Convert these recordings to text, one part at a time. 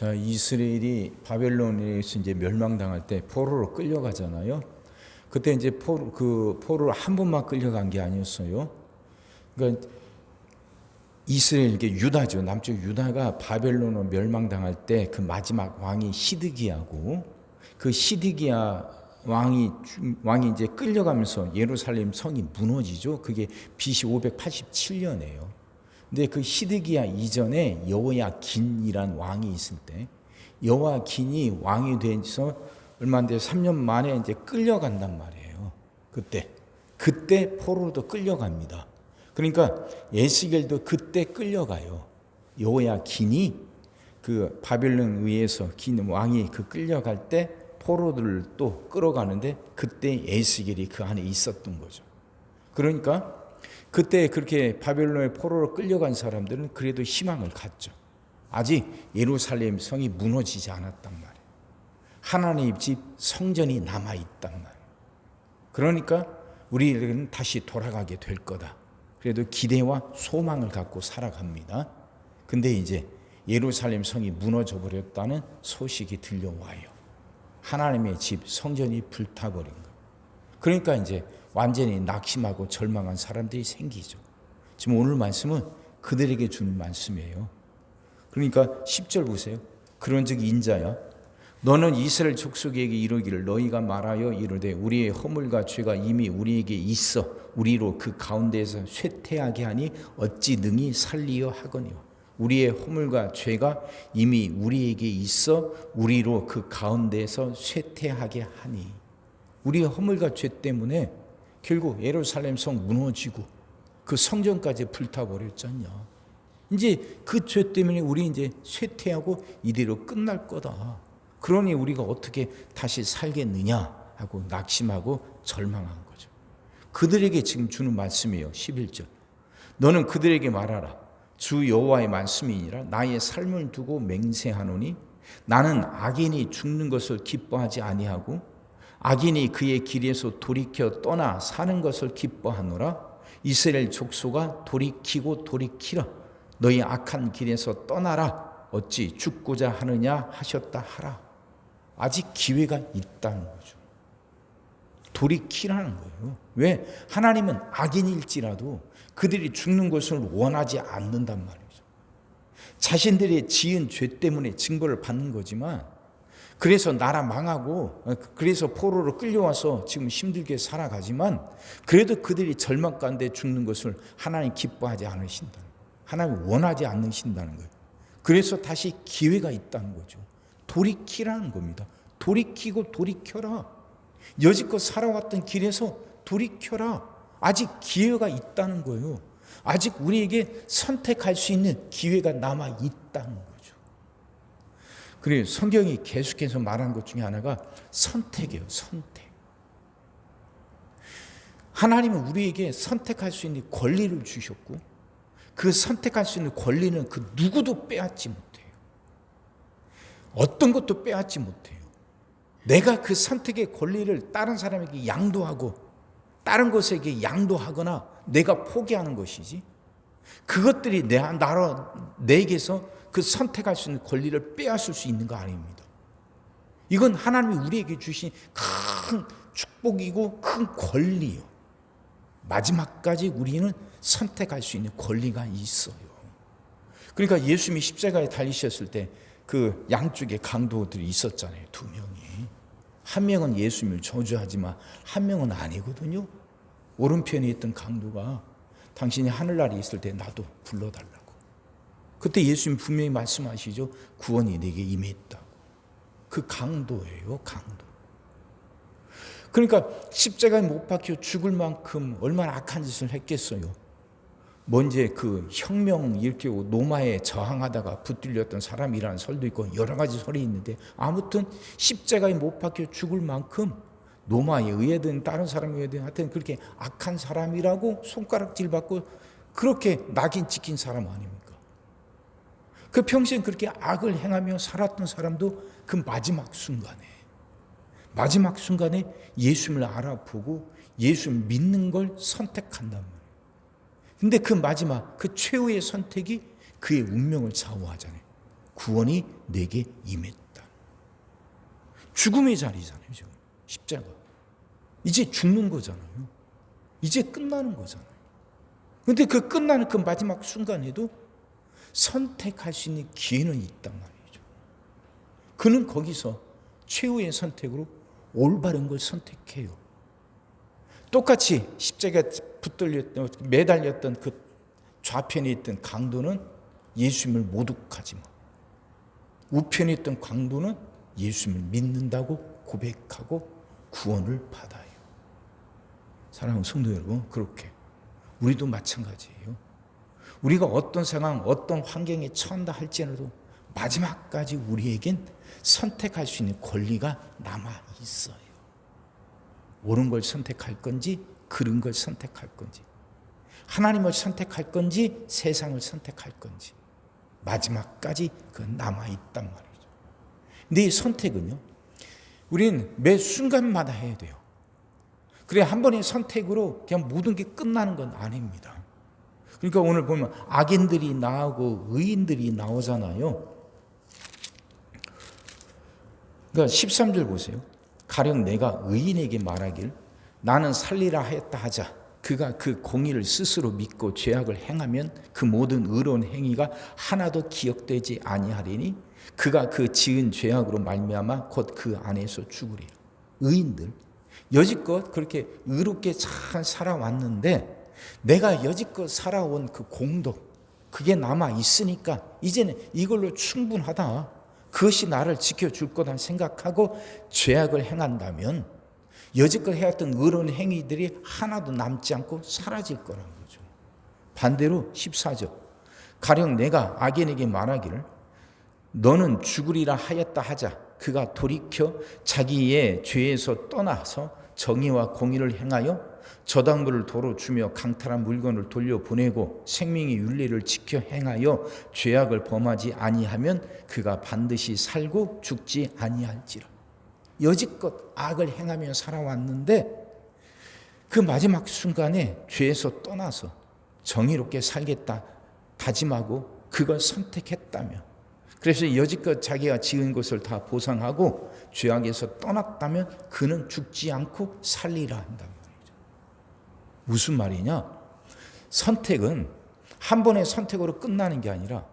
자, 이스라엘이 바벨론에서 이제 멸망당할 때 포로로 끌려가잖아요. 그때 이제 포로를 한 번만 끌려간 게 아니었어요. 그러니까 이스라엘, 이게 유다죠. 남쪽 유다가 바벨론으로 멸망당할 때 그 마지막 왕이 시드기야고, 그 시드기야 왕이 이제 끌려가면서 예루살렘 성이 무너지죠. 그게 BC 587년이에요. 근데 그 시드기야 이전에 여호야긴이란 왕이 있을 때, 여호야긴이 왕이 돼서 얼마 안 돼 3년 만에 이제 끌려간단 말이에요. 그때 포로도 끌려갑니다. 그러니까 에스겔도 그때 끌려가요. 여호야긴이 그 바벨론 의해서 긴 왕이 그 끌려갈 때 포로들을 또 끌어가는데, 그때 에스겔이 그 안에 있었던 거죠. 그러니까 그때 그렇게 바벨론의 포로로 끌려간 사람들은 그래도 희망을 갖죠. 아직 예루살렘 성이 무너지지 않았단 말이에요. 하나님의 집 성전이 남아있단 말이에요. 그러니까 우리에게는 다시 돌아가게 될 거다. 그래도 기대와 소망을 갖고 살아갑니다. 근데 이제 예루살렘 성이 무너져 버렸다는 소식이 들려와요. 하나님의 집 성전이 불타버린 거. 그러니까 이제 완전히 낙심하고 절망한 사람들이 생기죠. 지금 오늘 말씀은 그들에게 주는 말씀이에요. 그러니까 10절 보세요. 그런즉 인자야, 너는 이스라엘 족속에게 이르기를, 너희가 말하여 이르되 우리의 허물과 죄가 이미 우리에게 있어 우리로 그 가운데에서 쇠퇴하게 하니 어찌 능히 살리려 하거니와. 우리의 허물과 죄가 이미 우리에게 있어 우리로 그 가운데에서 쇠퇴하게 하니. 우리의 허물과 죄 때문에 결국 예루살렘 성 무너지고 그 성전까지 불타버렸잖냐. 이제 그 죄 때문에 우리 이제 쇠퇴하고 이대로 끝날 거다. 그러니 우리가 어떻게 다시 살겠느냐 하고 낙심하고 절망한 거죠. 그들에게 지금 주는 말씀이에요. 11절. 너는 그들에게 말하라. 주 여호와의 말씀이니라. 나의 삶을 두고 맹세하노니 나는 악인이 죽는 것을 기뻐하지 아니하고 악인이 그의 길에서 돌이켜 떠나 사는 것을 기뻐하노라. 이스라엘 족속아, 돌이키고 돌이키라. 너희 악한 길에서 떠나라. 어찌 죽고자 하느냐 하셨다 하라. 아직 기회가 있다는 거죠. 돌이키라는 거예요. 왜? 하나님은 악인일지라도 그들이 죽는 것을 원하지 않는단 말이죠. 자신들의 지은 죄 때문에 징벌을 받는 거지만, 그래서 나라 망하고 그래서 포로로 끌려와서 지금 힘들게 살아가지만, 그래도 그들이 절망 가운데 죽는 것을 하나님 기뻐하지 않으신다는 거예요. 하나님 원하지 않으신다는 거예요. 그래서 다시 기회가 있다는 거죠. 돌이키라는 겁니다. 돌이키고 돌이켜라. 여지껏 살아왔던 길에서 돌이켜라. 아직 기회가 있다는 거예요. 아직 우리에게 선택할 수 있는 기회가 남아 있다는 거죠. 그래요. 성경이 계속해서 말하는 것 중에 하나가 선택이에요. 선택. 하나님은 우리에게 선택할 수 있는 권리를 주셨고, 그 선택할 수 있는 권리는 그 누구도 빼앗지 못해요. 어떤 것도 빼앗지 못해요. 내가 그 선택의 권리를 다른 사람에게 양도하고 다른 것에게 양도하거나 내가 포기하는 것이지, 그것들이 내게서 그 선택할 수 있는 권리를 빼앗을 수 있는 거 아닙니다. 이건 하나님이 우리에게 주신 큰 축복이고 큰 권리요. 마지막까지 우리는 선택할 수 있는 권리가 있어요. 그러니까 예수님이 십자가에 달리셨을 때 그 양쪽에 강도들이 있었잖아요. 두 명이. 한 명은 예수님을 저주하지만 한 명은 아니거든요. 오른편에 있던 강도가 당신이 하늘나라에 있을 때 나도 불러달라고. 그때 예수님 분명히 말씀하시죠. 구원이 내게 임했다고. 그 강도예요. 강도. 그러니까 십자가에 못 박혀 죽을 만큼 얼마나 악한 짓을 했겠어요. 먼저 그 혁명 이렇게 로마에 저항하다가 붙들렸던 사람이라는 설도 있고 여러 가지 설이 있는데, 아무튼 십자가에 못 박혀 죽을 만큼 로마에 의해든 다른 사람에 의해든 하여튼 그렇게 악한 사람이라고 손가락질 받고 그렇게 낙인 찍힌 사람 아닙니까? 그 평생 그렇게 악을 행하며 살았던 사람도 그 마지막 순간에 예수님을 알아보고 예수를 믿는 걸 선택한단 말이에요. 근데 그 마지막, 그 최후의 선택이 그의 운명을 좌우하잖아요. 구원이 내게 임했다. 죽음의 자리잖아요, 지금. 십자가. 이제 죽는 거잖아요. 이제 끝나는 거잖아요. 그런데 그 끝나는 그 마지막 순간에도 선택할 수 있는 기회는 있단 말이죠. 그는 거기서 최후의 선택으로 올바른 걸 선택해요. 똑같이 십자가에 매달렸던 그 좌편에 있던 강도는 예수님을 모독하지만 우편에 있던 강도는 예수님을 믿는다고 고백하고 구원을 받아요. 사랑하는 성도 여러분, 그렇게 우리도 마찬가지예요. 우리가 어떤 상황, 어떤 환경에 처한다 할지라도 마지막까지 우리에겐 선택할 수 있는 권리가 남아 있어요. 옳은 걸 선택할 건지 그른 걸 선택할 건지, 하나님을 선택할 건지 세상을 선택할 건지 마지막까지 그건 남아있단 말이죠. 근데 이 선택은요, 우리는 매 순간마다 해야 돼요. 그래, 한 번의 선택으로 그냥 모든 게 끝나는 건 아닙니다. 그러니까 오늘 보면 악인들이 나오고 의인들이 나오잖아요. 그러니까 13절 보세요. 가령 내가 의인에게 말하길 나는 살리라 하였다 하자. 그가 그 공의를 스스로 믿고 죄악을 행하면 그 모든 의로운 행위가 하나도 기억되지 아니하리니 그가 그 지은 죄악으로 말미암아 곧 그 안에서 죽으리라. 의인들 여지껏 그렇게 의롭게 잘 살아왔는데 내가 여지껏 살아온 그 공덕 그게 남아 있으니까 이제는 이걸로 충분하다. 그것이 나를 지켜줄 거다 생각하고 죄악을 행한다면 여지껏 해왔던 의로운 행위들이 하나도 남지 않고 사라질 거라는 거죠. 반대로 14절 가령 내가 악인에게 말하기를 너는 죽으리라 하였다 하자. 그가 돌이켜 자기의 죄에서 떠나서 정의와 공의를 행하여 저당물을 도로 주며 강탈한 물건을 돌려보내고 생명의 윤리를 지켜 행하여 죄악을 범하지 아니하면 그가 반드시 살고 죽지 아니할지라. 여지껏 악을 행하며 살아왔는데 그 마지막 순간에 죄에서 떠나서 정의롭게 살겠다 다짐하고 그걸 선택했다면, 그래서 여지껏 자기가 지은 것을 다 보상하고 죄악에서 떠났다면 그는 죽지 않고 살리라 한단 말이죠. 무슨 말이냐? 선택은 한 번의 선택으로 끝나는 게 아니라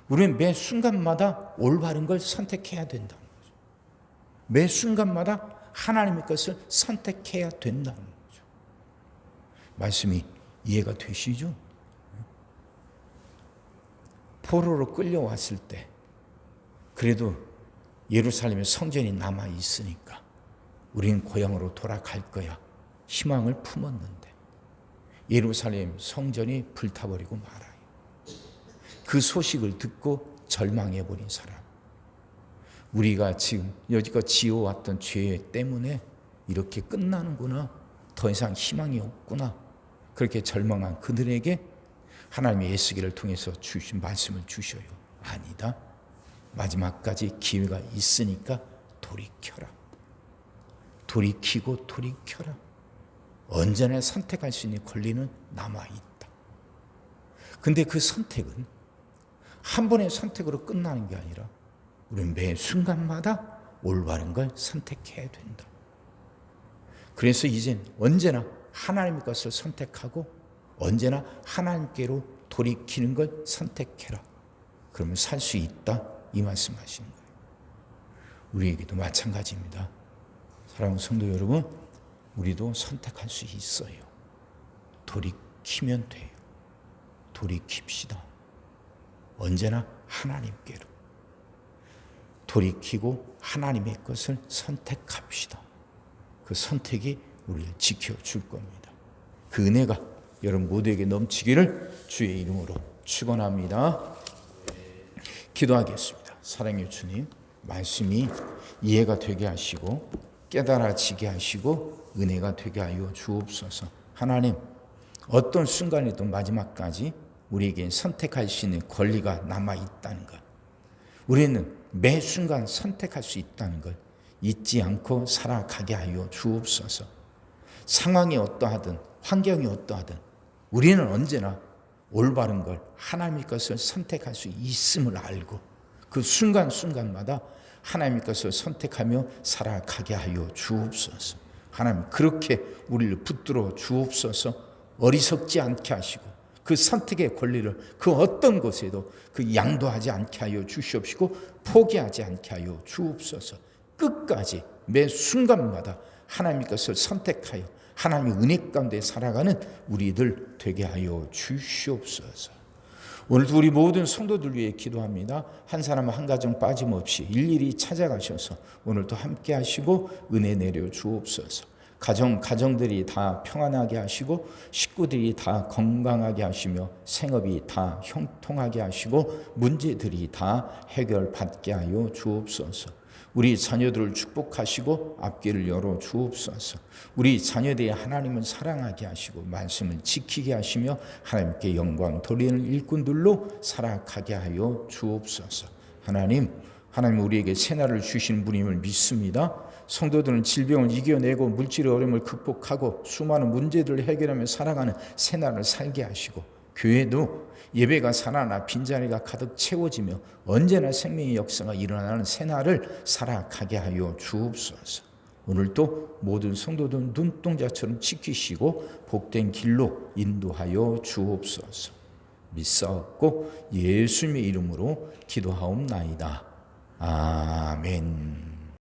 우리는 매 순간마다 올바른 걸 선택해야 된다. 매 순간마다 하나님의 것을 선택해야 된다는 거죠. 말씀이 이해가 되시죠? 포로로 끌려왔을 때 그래도 예루살렘에 성전이 남아 있으니까 우리는 고향으로 돌아갈 거야 희망을 품었는데 예루살렘 성전이 불타버리고 말아요. 그 소식을 듣고 절망해버린 사람, 우리가 지금 여지껏 지어왔던 죄 때문에 이렇게 끝나는구나, 더 이상 희망이 없구나, 그렇게 절망한 그들에게 하나님의 예수기를 통해서 주신 말씀을 주셔요. 아니다, 마지막까지 기회가 있으니까 돌이켜라. 돌이키고 돌이켜라. 언제나 선택할 수 있는 권리는 남아있다. 근데 그 선택은 한 번의 선택으로 끝나는 게 아니라 우리는 매 순간마다 올바른 걸 선택해야 된다. 그래서 이젠 언제나 하나님의 것을 선택하고 언제나 하나님께로 돌이키는 걸 선택해라. 그러면 살 수 있다, 이 말씀하시는 거예요. 우리에게도 마찬가지입니다. 사랑하는 성도 여러분, 우리도 선택할 수 있어요. 돌이키면 돼요. 돌이킵시다. 언제나 하나님께로 돌이키고 하나님의 것을 선택합시다. 그 선택이 우리를 지켜줄 겁니다. 그 은혜가 여러분 모두에게 넘치기를 주의 이름으로 축원합니다. 기도하겠습니다. 사랑의 주님, 말씀이 이해가 되게 하시고 깨달아지게 하시고 은혜가 되게 하여 주옵소서. 하나님, 어떤 순간에도 마지막까지 우리에게 선택할 수 있는 권리가 남아있다는 것, 우리는 매 순간 선택할 수 있다는 걸 잊지 않고 살아가게 하여 주옵소서. 상황이 어떠하든 환경이 어떠하든 우리는 언제나 올바른 걸 하나님의 것을 선택할 수 있음을 알고 그 순간순간마다 하나님 것을 선택하며 살아가게 하여 주옵소서. 하나님 그렇게 우리를 붙들어 주옵소서. 어리석지 않게 하시고 그 선택의 권리를 그 어떤 곳에도 그 양도하지 않게 하여 주시옵시고 포기하지 않게 하여 주옵소서. 끝까지 매 순간마다 하나님의 것을 선택하여 하나님의 은혜 가운데 살아가는 우리들 되게 하여 주시옵소서. 오늘도 우리 모든 성도들 위해 기도합니다. 한 사람 한 가정 빠짐없이 일일이 찾아가셔서 오늘도 함께 하시고 은혜 내려 주옵소서. 가정들이 다 평안하게 하시고 식구들이 다 건강하게 하시며 생업이 다 형통하게 하시고 문제들이 다 해결받게 하여 주옵소서. 우리 자녀들을 축복하시고 앞길을 열어 주옵소서. 우리 자녀들이 하나님을 사랑하게 하시고 말씀을 지키게 하시며 하나님께 영광 돌리는 일꾼들로 살아가게 하여 주옵소서. 하나님 우리에게 새날을 주신 분임을 믿습니다. 성도들은 질병을 이겨내고 물질의 어려움을 극복하고 수많은 문제들을 해결하며 살아가는 새날을 살게 하시고 교회도 예배가 살아나 빈자리가 가득 채워지며 언제나 생명의 역사가 일어나는 새날을 살아가게 하여 주옵소서. 오늘도 모든 성도들 눈동자처럼 지키시고 복된 길로 인도하여 주옵소서. 믿사옵고 예수님의 이름으로 기도하옵나이다. 아멘.